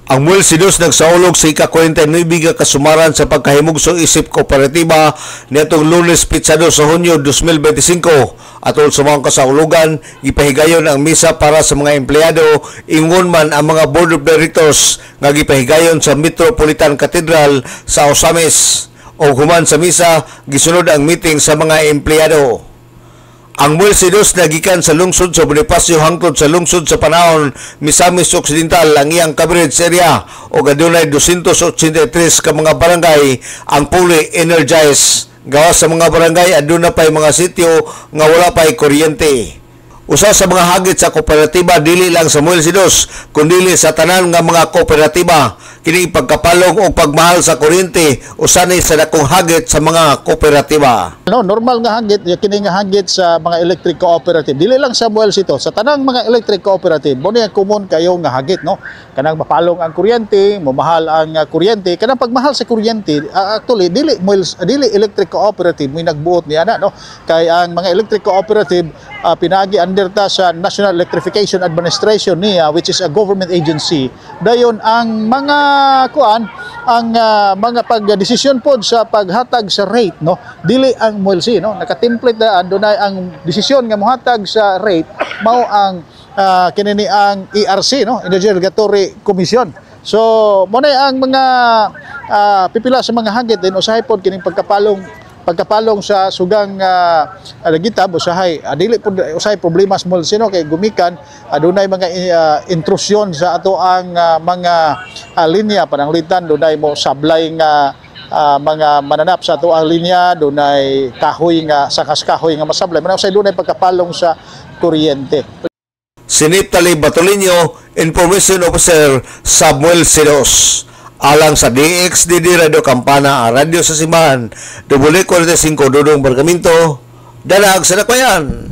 Ang Mulsidos nagsaulog sa ika-49 nga kasumaran sa pagkahimugso isip kooperatiba nitong Lunes Pitsado sa Hunyo 2025. Atol sa mga kasaulugan, gipahigayon ang misa para sa mga empleyado, ingon man ang mga board of directors nga gipahigayon sa Metropolitan Cathedral sa Osamis. O human sa misa, gisunod ang meeting sa mga empleyado. Ang Mulsidos nagikan sa lungsod sa Bonifacio hangtod sa lungsod sa Panahon, Misamis Occidental ang iyang coverage area o adunay 283 ka mga barangay ang fully energized. Gawas sa mga barangay aduna pay mga sitio nga wala pay kuryente. Usa sa mga hagit sa kooperatiba dili lang sa Mulsidos kundi sa tanan nga mga kooperatiba kini pagkapalong o pagmahal sa kuryente usanay sa dakong hagit sa mga kooperatiba. Normal nga hagit kini nga hagit sa mga electric cooperative dili lang sa Mulsidos sa tanang mga electric cooperative mo niya common kayo nga hagit no kanang mapalong ang kuryente mamahal ang kuryente kanang pagmahal sa kuryente actually dili electric cooperative may nagbuot niya na no kay ang mga electric cooperative pinagi under ta sa National Electrification Administration niya which is a government agency dayon ang mga mga pagdesisyon pod sa paghatag sa rate no dili ang MULC no naka-template na dunay ang desisyon nga mohatag sa rate mao ang kinini ang ERC no Energy Regulatory Commission. So mo na ang mga pipila sa mga hagit din usahay pod kining pagkapalong sa sugang nagitab usahay dili pud usahay problema sa MULC no kay gumikan adunay mga intrusyon sa ato ang mga linya pananglitan dunay mo sablay nga mga mananap sa ato ang linya dunay kahoy nga sakas kahoy nga masablay man usay dunay pagkapalong sa kuryente. Siniptali Batolinyo, Information Officer sa Mulsidos. Alang sa DXDD Radio Campana, Radio sa Simbahan, W45 Dudong Bargamento, Danag sa Nakwayan.